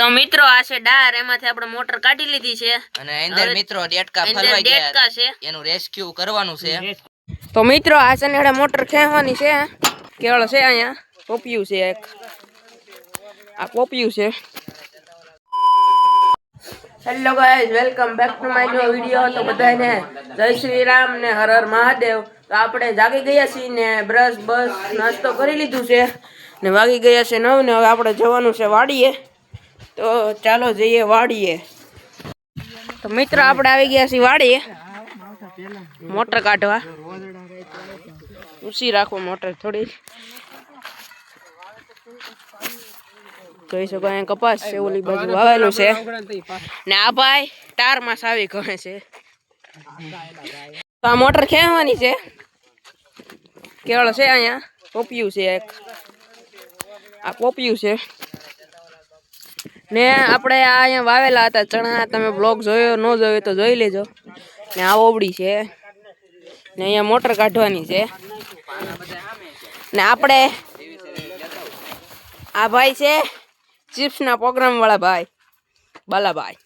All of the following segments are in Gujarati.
તો મિત્રો આ છે ડાર, એમાંથી આપણે મોટર કાઢી લીધી છે અને અંદર મિત્રો ડેટકા ફરવાઈ ગયા છે, એનું રેસ્ક્યુ કરવાનું છે. તો મિત્રો આ છે ને મોટર ખેંચવાની છે. કેવળ છે અહીંયા પોપિયું છે એક, આ પોપિયું છે. Hello guys, welcome back to my new video. તો બધાને જય શ્રી રામ ને હર હર મહાદેવ. તો આપણે જાગી ગયા છીએ ને બ્રશ બસ નાસ્તો કરી લીધું છે ને વાગી ગયા છે 9 ને હવે આપણે જવાનું છે વાડીએ. તો ચાલો જઈએ વાડીએ. તો મિત્ર આપણે આવી ગયા છીએ વાડીએ મોટર કાઢવા. ઊંચી રાખો મોટર થોડી. જોઈ શકો અહીંયા કપાસ છે, ઓલી બાજુ વાવેલું છે ને આ ભાઈ તારમાં સાવી કહે છે. તો આ મોટર ખેંચવાની છે. કેવળ છે અહીંયા પોપિયું છે એક, આ પોપિયું છે ને આપણે આ અહીંયા વાવેલા હતા ચણા. તમે બ્લોગ જોયો ન જોયો તો જોઈ લેજો. ને આ ઓબડી છે ને અહીંયા મોટર કાઢવાની છે ને આપણે આ ભાઈ છે ચિપ્સ ના પ્રોગ્રામ વાળા ભાઈ બાલાભાઈ.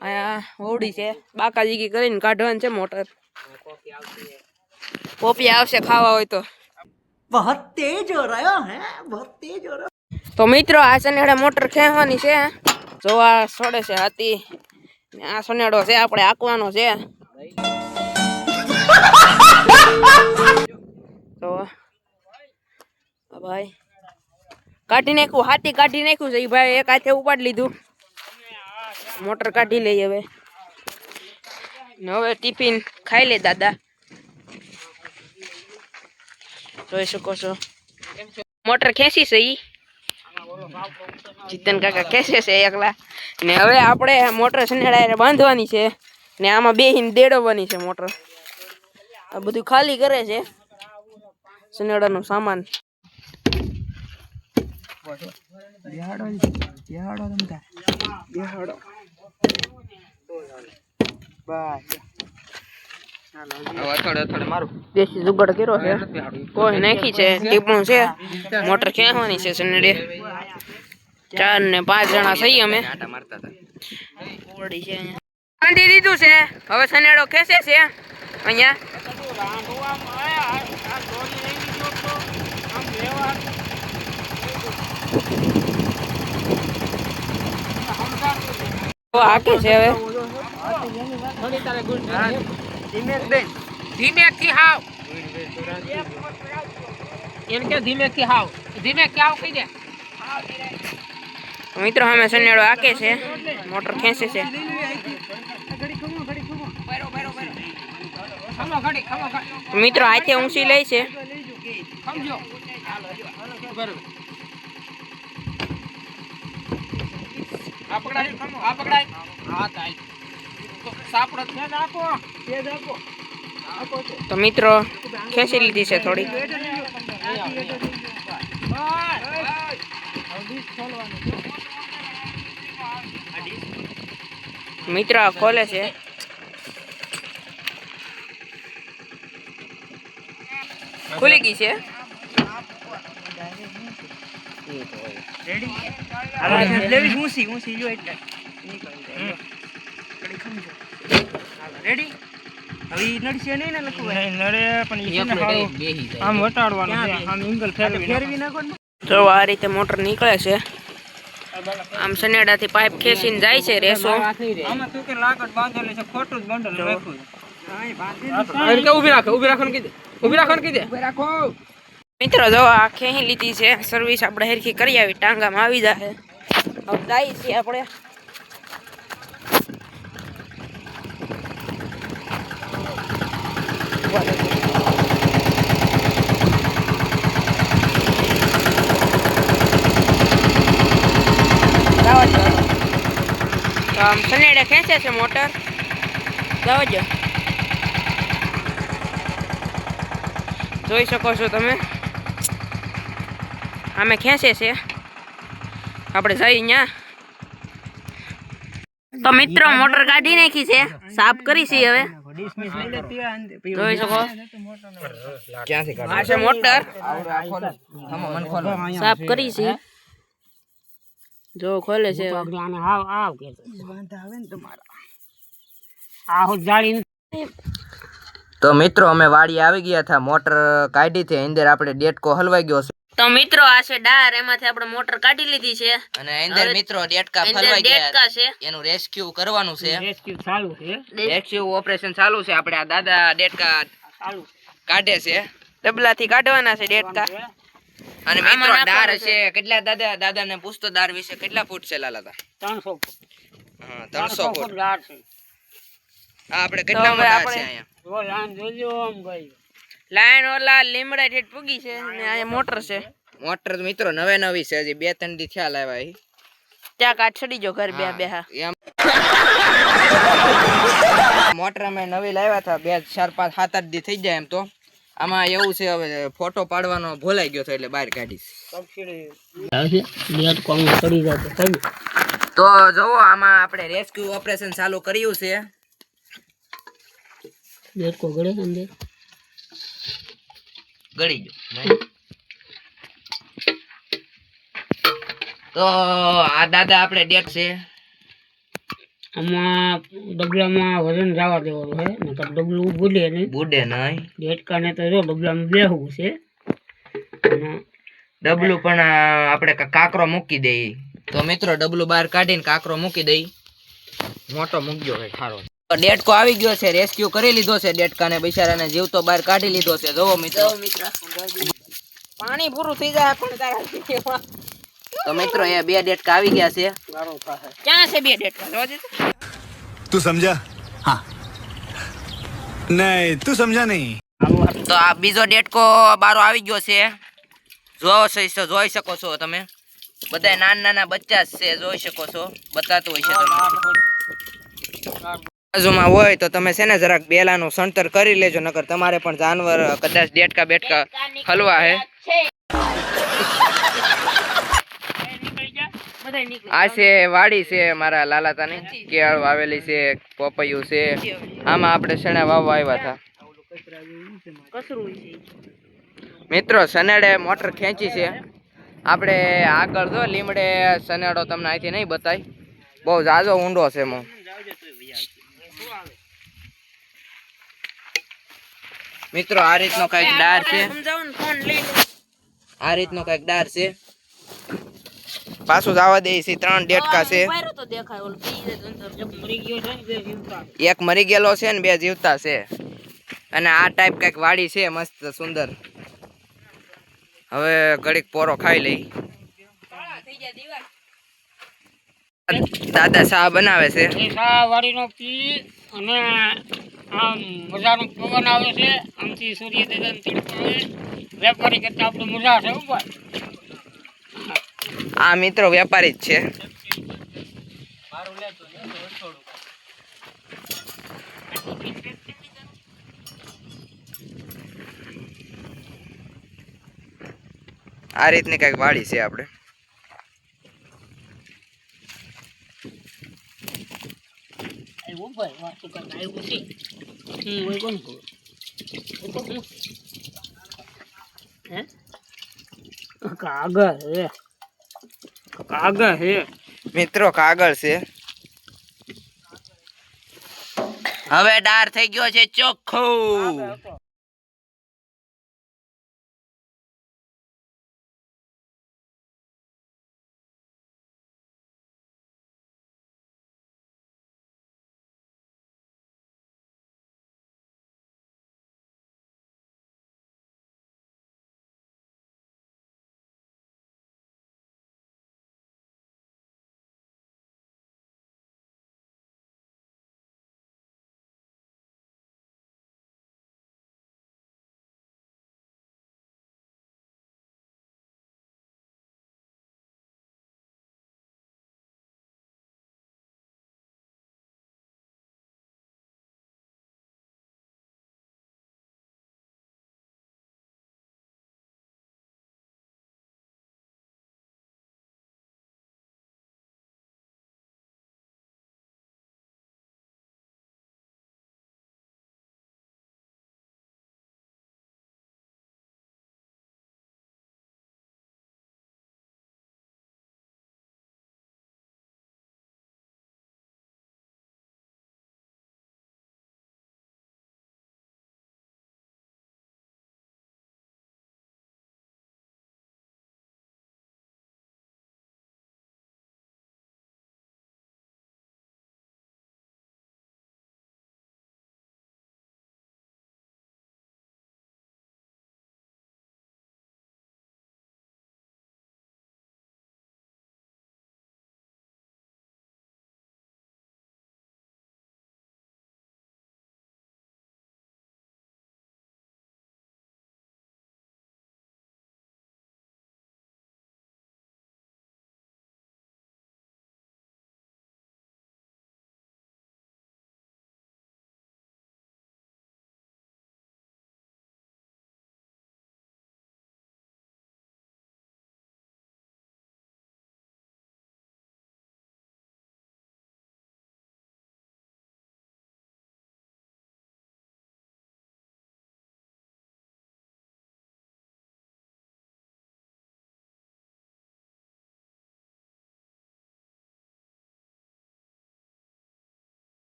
અહીંયા ઓવડી છે, બાકાજીકી કરીને કાઢવાની છે મોટર. પોપી આવશે ખાવા હોય તો. बहुत तेज हो रहा है, बहुत तेज हो रहा. તો મિત્રો આ સનેડા મોટર ખેંચવાની છે. જોવા છોડે છે હાથી ને આ સનેડો છે આપણે આંકવાનો છે. તો ભાઈ કાઢી નાખ્યું, હાથી કાઢી નાખ્યું છે એ ભાઈ. એક હાથે ઉપાડી લીધું. મોટર કાઢી લઈએ હવે ને હવે ટિફિન ખાઈ લે દાદા. જોઈ શકો છો મોટર ખેંચી છે ઈ જીતન કાકા ખેંચે છે એકલા. ને હવે આપણે મોટર સનેડા બાંધવાની છે ને આમાં બેહીને દેડવવાની છે મોટર. આ બધું ખાલી કરે છે સનેડાનું સામાન. દેશી જુગાડ કર્યો છે, કોઈ નાખી છે ટીપણું છે. મોટર ખેંચવાની છે સનેડે. 4 ને 5 જણા થઈ અમે. બાંધી દીધું છે, હવે સનેડો ખેંચે છે અહીંયા. હાકે છે હવે. ધીમેકથી હાવ એમ કે ધીમેકથી હાવ ધીમે ક્યાં કહી દે. મિત્રો અમે સનેડો હાકે છે, મોટર ખેંચે છે. મિત્રો હાથે ઊંચી લે છે. તો મિત્રો ખેંચી લીધી છે થોડી. મિત્રો આ ખોલે છે. ખુલી ગઈ છે. તો આ રીતે મોટર નીકળે છે. આમ સનેડાથી પાઇપ ખેંચીને જાય છે રેસો. મિત્રો જો આ ખેંચી લીધી છે. સર્વિસ આપણે હેરખી કરી આવી, ટાંગામાં આવી જાય. હવે જાય છીએ આપણે. તો આમ સનેડે ખેંચે છે મોટર. જવાજો જોઈ શકો છો તમે. આમે ખેંચે છે. આપણે જઈ અહીંયા. તો મિત્રો મોટર કાઢી નાખી છે, સાફ કરી છે હવે. જોઈ શકો આ છે મોટર સાફ કરી છે. જો ખોલે છે આપણે આને આવ આવ કે વાંધા આવે ને તમારા આ હું જાળી તો મિત્રો અમે વાડી આવી ગયા હતા, મોટર કાઢી હતી, અંદર આપણે ડેટકો હલવાઈ ગયો છે. તો મિત્રો આ છે ડાર, એમાંથી આપણે મોટર કાઢી લીધી છે અને અંદર મિત્રો ડેટકા અંદર ફલવાઈ ડેટકા ગયા છે. એનું રેસ્ક્યુ કરવાનું છે. રેસ્ક્યુ ચાલુ છે રેસ્ક્યુ ઓપરેશન ચાલુ છે. આપણે આ દાદા ડેટકા ચાલુ કાઢે છે ડબલાથી કાઢવાના છે ડેટકા. અને મિત્રો દાર છે કેટલા દાદાને પૂછતો દાર વિશે કેટલા ફૂટ છે લાલાતા? 300 હા 300 ફૂટ. ગાર છે આ આપણે કેટલા હવે મોટા આપણે છે અહીંયા? જો લાઈન જોજો આમ ગઈ લાઈન ઓલા લીમડા ઠેઠ પૂગી છે અને અહીંયા મોટર છે. મોટર મિત્રો નવે નવી છે, હજી 2-3 દી થયા લાવ્યા ઈ. ત્યાં કાચ છડી જો ઘર બે બેહા. એમ મોટર અમે નવી લાવ્યા હતા 2 4 5 7 8 દી થઈ જાય એમ. તો આમાં એવું છે હવે ફોટો પાડવાનો ભૂલાઈ ગયો તો એટલે બહાર કાઢીશ. સબસિડી આવે લેટ કોમ પડી જાય તો તો જોવો આમાં આપણે રેસ્ક્યુ ઓપરેશન ચાલુ કર્યું છે. લેટ કો ગળે અંદર ગળી ગયો. તો આ દાદા આપણે ડેટ છે. આમાં ડબલામાં વજન જવા દેવાનું છે નકર ડબલું બુડે નહીં બુડે નહીં. ડેટકાને તો જો ડબલામાં બેહવું છે અને ડબલું પણ આપણે કાકરો મૂકી દઈ. તો મિત્રો ડબલું બહાર કાઢીને કાકરો મૂકી દઈ. મોટો મૂકજો ભાઈ ખારો. ડેટકો આવી ગયો છે, રેસ્ક્યુ કરી લીધો છે ડેટકાને, બિચારાને જીવતો બહાર કાઢી લીધો છે. જોવો મિત્રો પાણી પૂરું થઈ જાય પણ તારા તો મિત્રો અહીંયા 2 ડેટકા આવી ગયા છે. ગારો પાસે ક્યાં છે 2 ડેટકા જોવા દે તો. तू समझा? हाँ नहीं तू समझा नहीं. તો આ બીજો ડેટકો બારો આવી ગયો છે. જોઈ શકો છો તમે, બધા નાના બચ્ચા છે, જોઈ શકો છો, બતાતું હોય છે તમે. બાજુમાં હોય તો તમે છે ને જરાક બેલાનું સણતર કરી લેજો, નકર તમારે પણ જાનવર કદાચ ડેટકા બેટકા હલવા હે. આ છે વાડી છે મારા લાલાતાની, કેળ વાવેલી છે, પપૈયું છે. આમાં આપણે શેણા વાવવા આવ્યા હતા. મિત્રો સનેડે મોટર ખેંચી છે આપણે આગળ. જો લીમડે સનેડો તમને અહીંથી નહીં બતાય, બહુ ઝાઝો ઊંડો છે એમાં. મિત્રો આ રીતનો કઈક ડાર છે, આ રીતનો કઈક ડાર છે. પાછું જવા દે છે. 3 ડેટકા છે, એક મરી ગયેલો છે ને 2 જીવતા છે. અને આ ટાઈપ કઈક વાડી છે મસ્ત સુંદર. હવે ઘડીક પોરો ખાઈ લઈ. દાદા ચા બનાવે છે. એ સા વાડીનો પી અને આમ મજાનો પવન આવે છે, આમથી સૂર્ય દાદાનો તડકો આવે. વેપારી કરતા આપણે મજા છે ઉપર. આ મિત્રો વેપારી જ છે. આ રીતની કઈક વાડી છે આપણે. આવ્યું ભાઈ વાતું કરતા આવ્યું છે. હોય કોણ કહું હે કાગળ હે, કાગળ હે મિત્રો કાગળ છે. હવે ડાર થઈ ગયો છે ચોખ્ખો.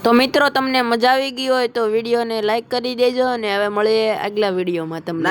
તો મિત્રો તમને મજા આવી ગઈ હોય તો વિડીયોને લાઈક કરી દેજો અને હવે મળીએ આગલા વિડીયોમાં તમને